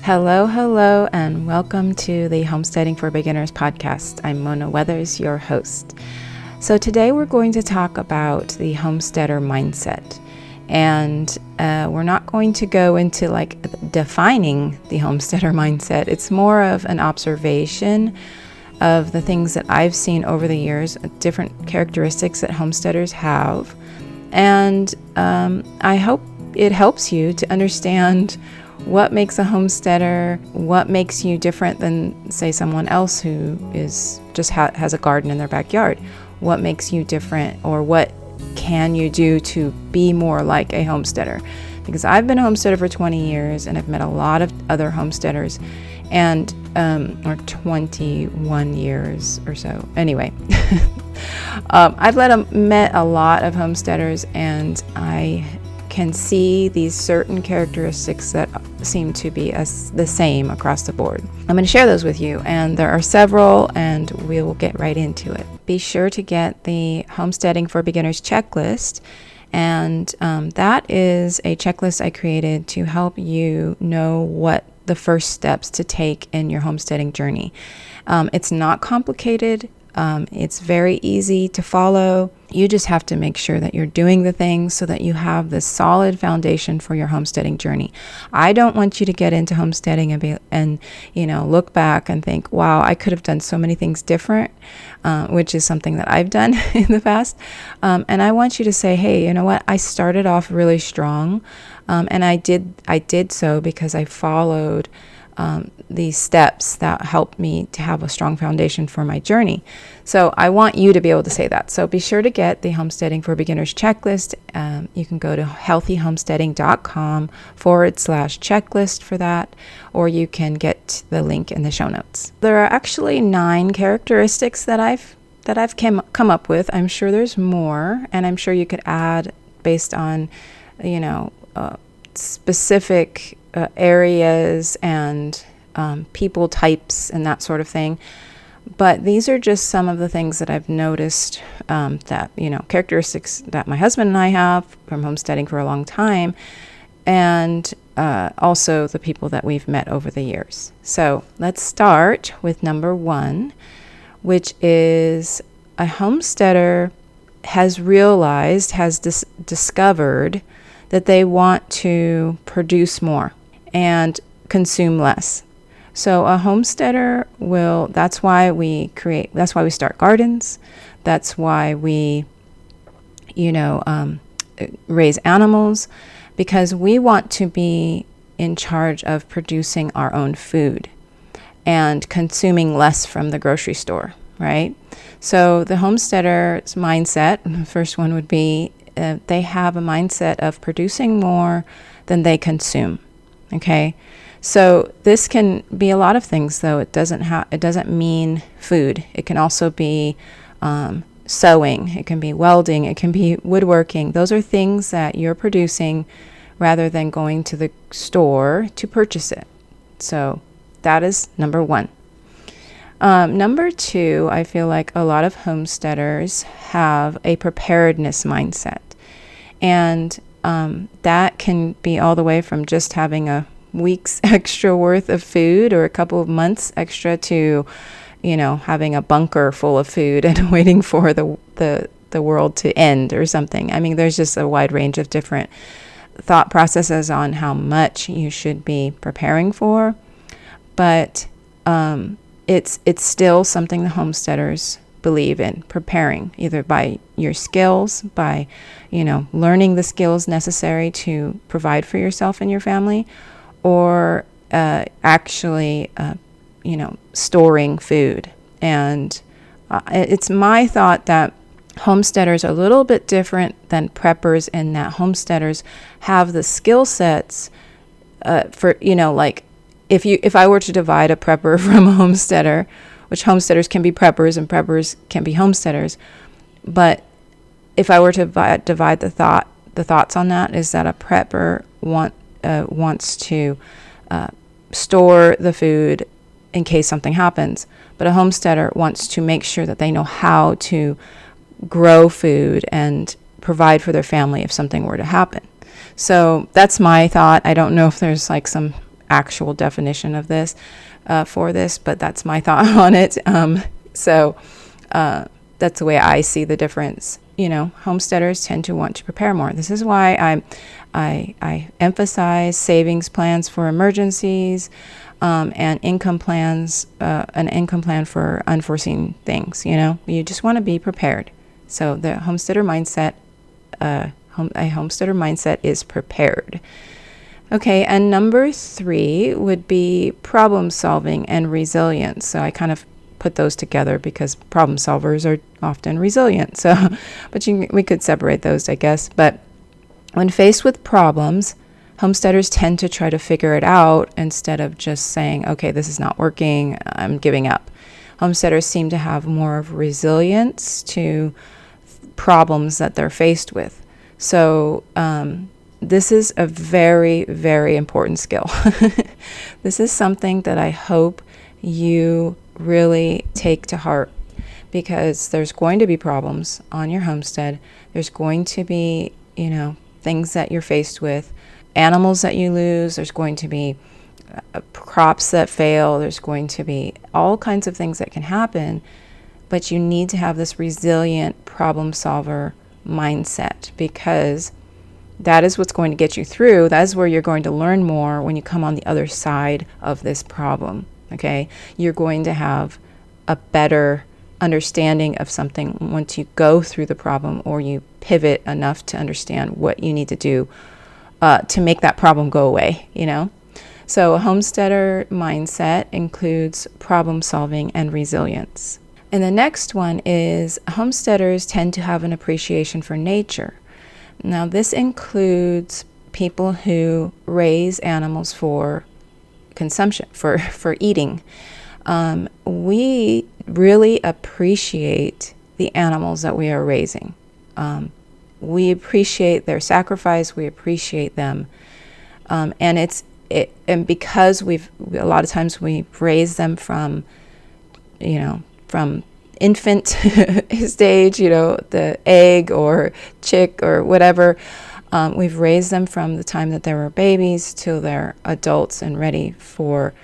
Hello, hello, and welcome to the Homesteading for Beginners podcast. I'm Mona Weathers, your host. So today we're going to talk about the homesteader mindset. And we're not going to go into defining the homesteader mindset. It's more of an observation of the things that I've seen over the years, different characteristics that homesteaders have. And I hope it helps you to understand what makes a homesteader, what makes you different than, say, someone else who is just has a garden in their backyard. What makes you different, or what can you do to be more like a homesteader? Because I've been a homesteader for 20 years and I've met a lot of other homesteaders, and or 21 years or so. Anyway, I've met a lot of homesteaders, and I can see these certain characteristics that seem to be the same across the board. I'm going to share those with you, and there are several, and we will get right into it. Be sure to get the Homesteading for Beginners checklist, and that is a checklist I created to help you know what the first steps to take in your homesteading journey. It's not complicated. It's very easy to follow. You just have to make sure that you're doing the things so that you have this solid foundation for your homesteading journey. I don't want you to get into homesteading and look back and think, wow, I could have done so many things different, which is something that I've done in the past. And I want you to say, hey, you know what? I started off really strong, and I did so because I followed these steps that helped me to have a strong foundation for my journey. So I want you to be able to say that. So be sure to get the Homesteading for Beginners checklist. You can go to healthyhomesteading.com/checklist for that, or you can get the link in the show notes. There are actually 9 characteristics that I've come up with. I'm sure there's more, and I'm sure you could add based on, specific areas and people types and that sort of thing. But these are just some of the things that I've noticed, characteristics that my husband and I have from homesteading for a long time, and also the people that we've met over the years. So let's start with number 1, which is a homesteader has discovered that they want to produce more and consume less. So a homesteader that's why we start gardens. That's why we, raise animals, because we want to be in charge of producing our own food and consuming less from the grocery store, right? So the homesteader's mindset, the first one would be, they have a mindset of producing more than they consume. Okay, so this can be a lot of things, though. It doesn't mean food. It can also be sewing. It can be welding. It can be woodworking. Those are things that you're producing rather than going to the store to purchase it. So that is number 1. Number 2, I feel like a lot of homesteaders have a preparedness mindset. And that can be all the way from just having a week's extra worth of food or a couple of months extra to, having a bunker full of food and waiting for the world to end or something. I mean, there's just a wide range of different thought processes on how much you should be preparing for. But it's still something the homesteaders believe in, preparing, either by your skills, by learning the skills necessary to provide for yourself and your family, or actually storing food. And it's my thought that homesteaders are a little bit different than preppers in that homesteaders have the skill sets for if I were to divide a prepper from a homesteader, which homesteaders can be preppers and preppers can be homesteaders. But if I were to divide the thoughts on that, is that a prepper wants to store the food in case something happens, but a homesteader wants to make sure that they know how to grow food and provide for their family if something were to happen. So that's my thought. I don't know if there's some actual definition of this for this, but that's my thought on it. So that's the way I see the difference. Homesteaders tend to want to prepare more. This is why I emphasize savings plans for emergencies, and income plans, an income plan for unforeseen things. You just want to be prepared. So the homesteader mindset, a homesteader mindset is prepared. Okay, and number 3 would be problem solving and resilience. So I kind of put those together because problem solvers are often resilient. So, but we could separate those, I guess. But when faced with problems, homesteaders tend to try to figure it out instead of just saying, okay, this is not working, I'm giving up. Homesteaders seem to have more of resilience to problems that they're faced with. So this is a very, very important skill. This is something that I hope you really take to heart, because there's going to be problems on your homestead. There's going to be, things that you're faced with, animals that you lose. There's going to be crops that fail. There's going to be all kinds of things that can happen, but you need to have this resilient problem solver mindset, because that is what's going to get you through. That is where you're going to learn more when you come on the other side of this problem. Okay, you're going to have a better understanding of something once you go through the problem, or you pivot enough to understand what you need to do to make that problem go away, So a homesteader mindset includes problem solving and resilience. And the next one is homesteaders tend to have an appreciation for nature. Now, this includes people who raise animals for consumption, for eating. We really appreciate the animals that we are raising. We appreciate their sacrifice. We appreciate them, and because a lot of times we've raised them from infant stage, the egg or chick or whatever. We've raised them from the time that they were babies till they're adults and ready for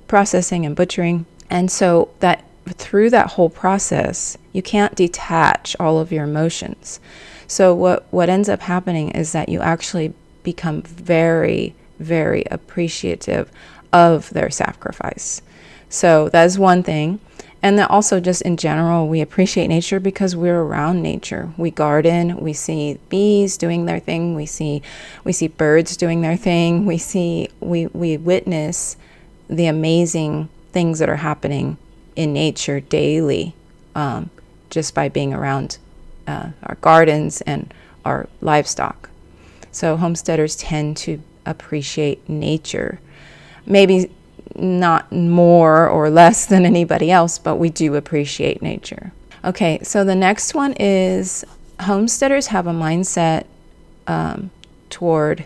processing and butchering. And so that through that whole process, you can't detach all of your emotions. So what ends up happening is that you actually become very, very appreciative of their sacrifice. So that is one thing. And then also just in general, we appreciate nature because we're around nature. We garden, we see bees doing their thing, we see birds doing their thing, we witness the amazing things that are happening in nature daily, just by being around our gardens and our livestock. So homesteaders tend to appreciate nature. Maybe not more or less than anybody else, but we do appreciate nature. Okay, so the next one is homesteaders have a mindset toward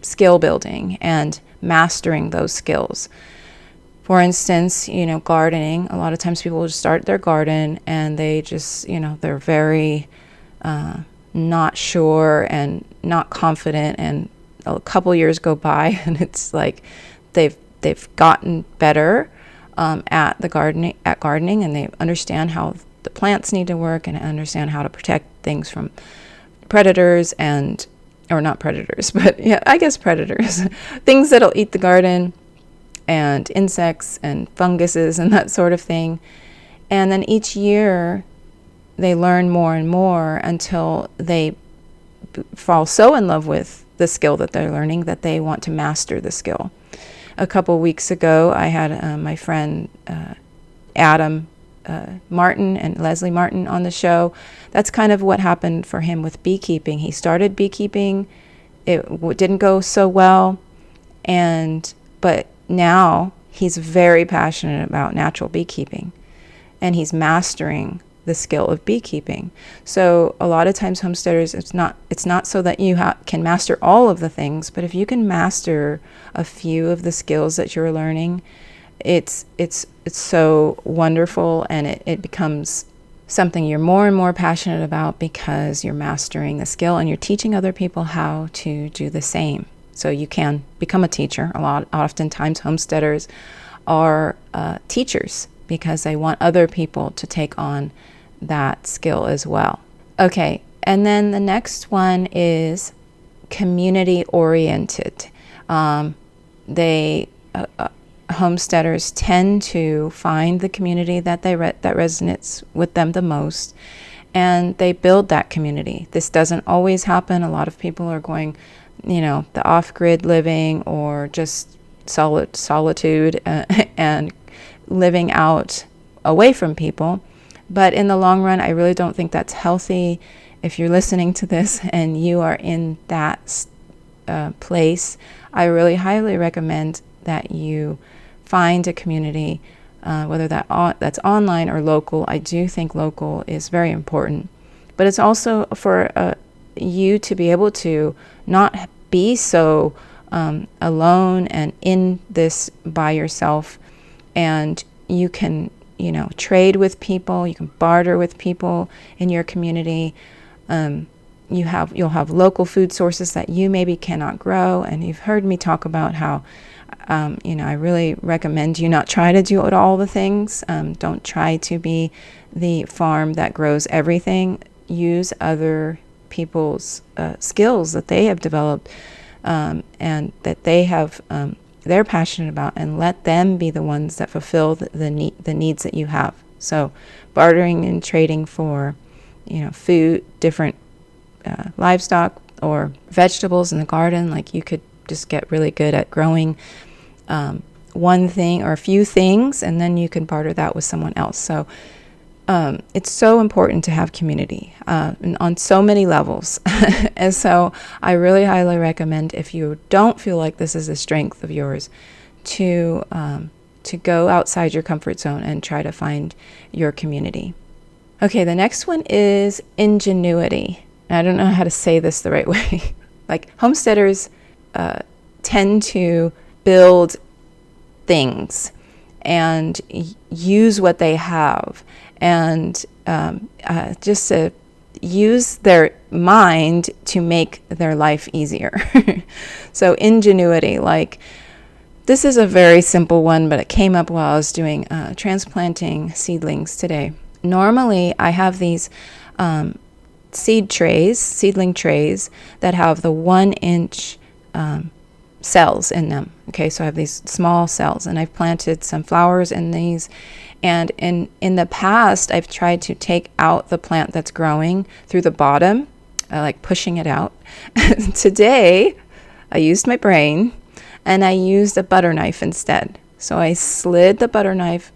skill building and mastering those skills. For instance, gardening, a lot of times people just start their garden and they just, they're very not sure and not confident, and a couple years go by and it's like they've gotten better at gardening, and they understand how the plants need to work and understand how to protect things from predators or not predators, but yeah, I guess predators, things that'll eat the garden, and insects and funguses and that sort of thing. And then each year they learn more and more until they fall so in love with the skill that they're learning that they want to master the skill. A couple weeks ago, I had my friend Adam Martin and Leslie Martin on the show. That's kind of what happened for him with beekeeping. He started beekeeping. It didn't go so well, but now he's very passionate about natural beekeeping, and he's mastering the skill of beekeeping. So a lot of times homesteaders, it's not so that you can master all of the things, but if you can master a few of the skills that you're learning, it's so wonderful, and it becomes something you're more and more passionate about because you're mastering the skill and you're teaching other people how to do the same. So you can become a teacher. Oftentimes homesteaders are teachers because they want other people to take on that skill as well. Okay, and then the next one is community oriented. Homesteaders tend to find the community that that resonates with them the most, and they build that community. This doesn't always happen. A lot of people are going, the off-grid living or just solitude and living out away from people. But in the long run, I really don't think that's healthy. If you're listening to this and you are in that place, I really highly recommend that you find a community, whether that's online or local. I do think local is very important. But it's also for you to be able to not be so alone and in this by yourself. And you can, trade with people. You can barter with people in your community. You'll have local food sources that you maybe cannot grow. And you've heard me talk about how, I really recommend you not try to do all the things. Don't try to be the farm that grows everything. Use other people's skills that they have developed and that they're passionate about, and let them be the ones that fulfill the needs that you have. So bartering and trading for, food, different livestock or vegetables in the garden. Like, you could just get really good at growing one thing or a few things, and then you can barter that with someone else. So it's so important to have community on so many levels. And so I really highly recommend, if you don't feel like this is a strength of yours, to go outside your comfort zone and try to find your community. Okay, the next one is ingenuity. I don't know how to say this the right way. Like, homesteaders tend to build things and use what they have, and just to use their mind to make their life easier. So ingenuity, like, this is a very simple one, but it came up while I was doing transplanting seedlings today. Normally, I have these seedling trays that have the 1-inch cells in them. Okay, so I have these small cells, and I've planted some flowers in these. And in the past, I've tried to take out the plant that's growing through the bottom, like pushing it out. Today, I used my brain, and I used a butter knife instead. So I slid the butter knife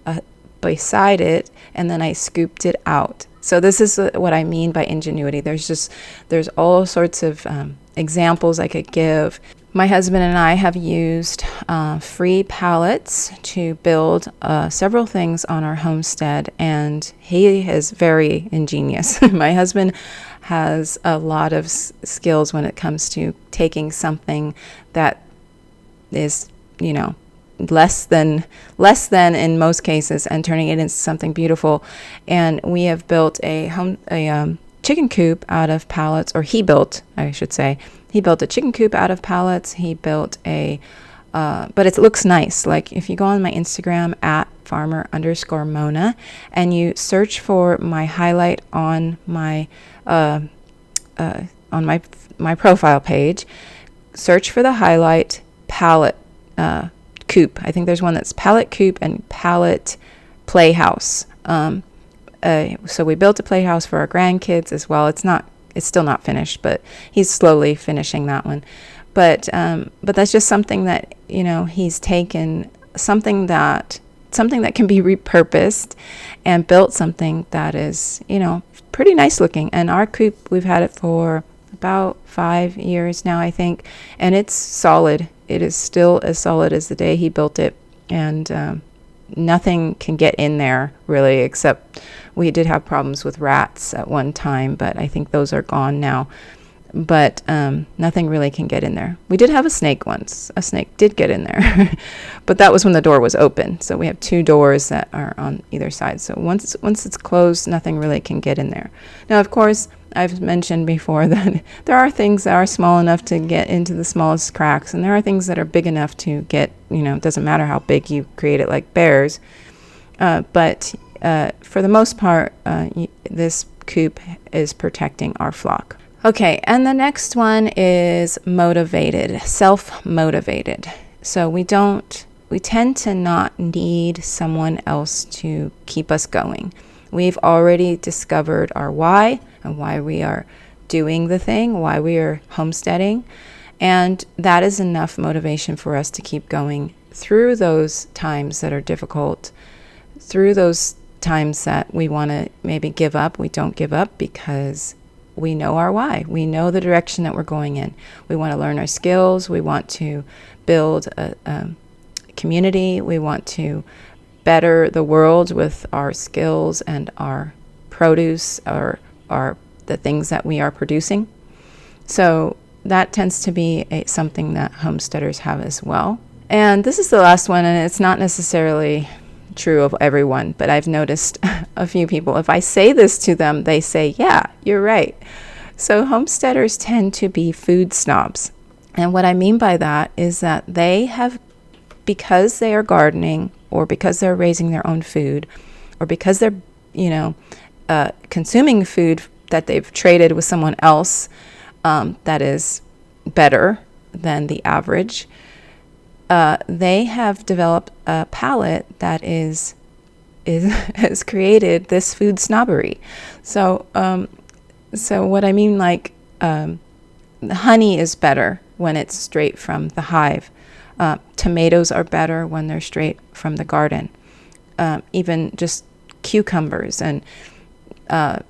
beside it, and then I scooped it out. So this is what I mean by ingenuity. There's all sorts of examples I could give. My husband and I have used free pallets to build several things on our homestead, and he is very ingenious. My husband has a lot of skills when it comes to taking something that is, less than in most cases, and turning it into something beautiful. And we have built a chicken coop out of pallets, or he built a chicken coop out of pallets. He built but it looks nice. Like, if you go on my Instagram at farmer_Mona and you search for my highlight on my my profile page, search for the highlight pallet coop. I think there's one that's pallet coop and pallet playhouse. So we built a playhouse for our grandkids as well. It's still not finished, but he's slowly finishing that one. But that's just something that, he's taken something that can be repurposed and built something that is, pretty nice looking. And our coop, we've had it for about 5 years now, I think, and it's solid. It is still as solid as the day he built it, and nothing can get in there really, except we did have problems with rats at one time, but I think those are gone now. But nothing really can get in there. We did have a snake once. A snake did get in there, but that was when the door was open. So we have 2 doors that are on either side. So once it's closed, nothing really can get in there. Now, of course, I've mentioned before that there are things that are small enough to get into the smallest cracks, and there are things that are big enough to get, it doesn't matter how big you create it, like bears. But for the most part, this coop is protecting our flock. Okay, and the next one is motivated, self-motivated. So we tend to not need someone else to keep us going. We've already discovered our why and why we are doing the thing, why we are homesteading. And that is enough motivation for us to keep going through those times that are difficult, through those times that we want to maybe give up. We don't give up because we know our why. We know the direction that we're going in. We want to learn our skills. We want to build a community. We want to better the world with our skills and our produce, or the things that we are producing. So that tends to be something that homesteaders have as well. And this is the last one, and it's not necessarily true of everyone, but I've noticed a few people, if I say this to them, they say, yeah, you're right. So homesteaders tend to be food snobs. And what I mean by that is that they have, because they are gardening, or because they're raising their own food, or because they're, consuming food that they've traded with someone else that is better than the average, they have developed a palate that has created this food snobbery. So what I mean, like, the honey is better when it's straight from the hive. Tomatoes are better when they're straight from the garden. Even just cucumbers and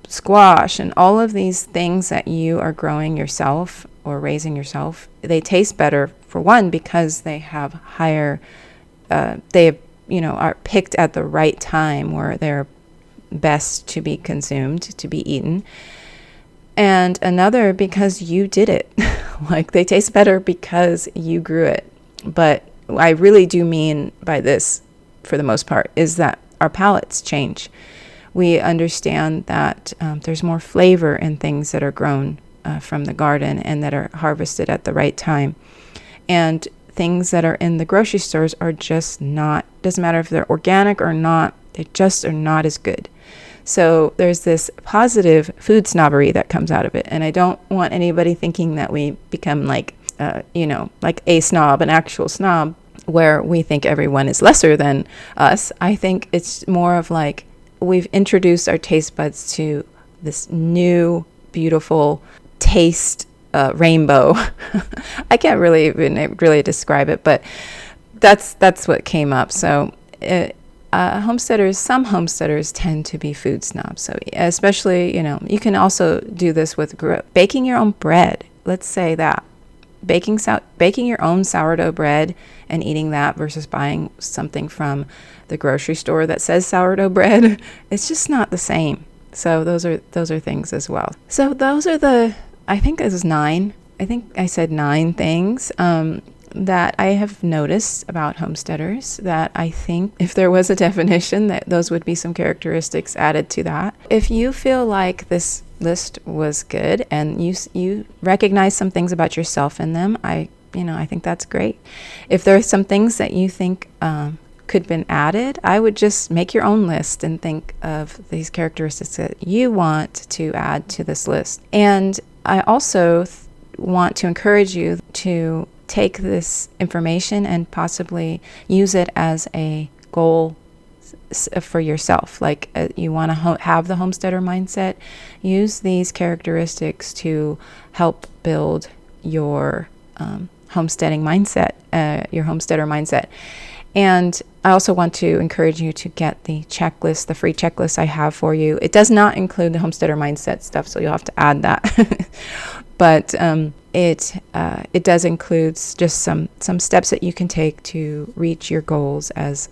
squash and all of these things that you are growing yourself or raising yourself, they taste better, for one, because they have higher, are picked at the right time where they're best to be consumed, to be eaten. And another, because you did it. Like, they taste better because you grew it. But I really do mean by this, for the most part, is that our palates change. We understand that there's more flavor in things that are grown from the garden and that are harvested at the right time. And things that are in the grocery stores are just not, doesn't matter if they're organic or not, they just are not as good. So there's this positive food snobbery that comes out of it. And I don't want anybody thinking that we become like a snob, an actual snob, where we think everyone is lesser than us. I think it's more of like, we've introduced our taste buds to this new, beautiful taste rainbow. I can't really even really describe it, but that's what came up. So some homesteaders tend to be food snobs. So especially, you can also do this with baking your own bread. Let's say that. Baking your own sourdough bread and eating that versus buying something from the grocery store that says sourdough bread, it's just not the same. So those are things as well. So those are I think it was 9. I think I said 9 things that I have noticed about homesteaders that I think if there was a definition, that those would be some characteristics added to that. If you feel like this list was good and you recognize some things about yourself in them, I think that's great. If there are some things that you think could have been added, I would just make your own list and think of these characteristics that you want to add to this list. And I also want to encourage you to take this information and possibly use it as a goal for yourself. Like you want to have the homesteader mindset, use these characteristics to help build your homesteading mindset, your homesteader mindset. And I also want to encourage you to get the checklist, the free checklist I have for you. It does not include the homesteader mindset stuff, so you'll have to add that. But it does include just some steps that you can take to reach your goals as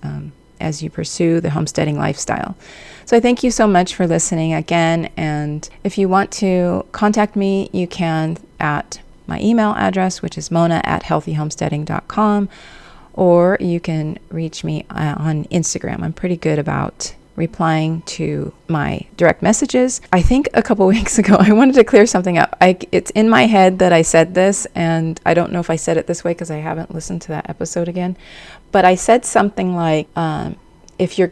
you pursue the homesteading lifestyle. So I thank you so much for listening again. And if you want to contact me, you can at my email address, which is mona@healthyhomesteading.com, or you can reach me on Instagram. I'm pretty good about replying to my direct messages. I think a couple weeks ago, I wanted to clear something up. It's in my head that I said this, and I don't know if I said it this way because I haven't listened to that episode again. But I said something like, if you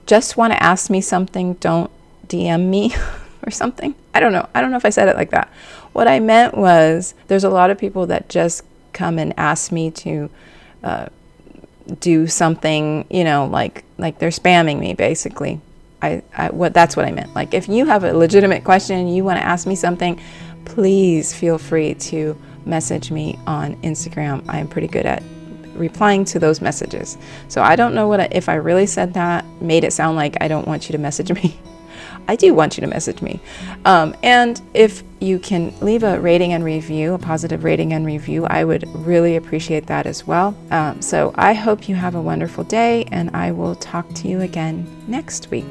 just want to ask me something, don't DM me or something. I don't know if I said it like that. What I meant was, there's a lot of people that just come and ask me to do something, like they're spamming me, basically. That's what I meant. Like, if you have a legitimate question, you want to ask me something, please feel free to message me on Instagram. I am pretty good at replying to those messages. So I don't know if I really said that, made it sound like I don't want you to message me. I do want you to message me. And if you can leave a rating and review, a positive rating and review, I would really appreciate that as well. So I hope you have a wonderful day, and I will talk to you again next week.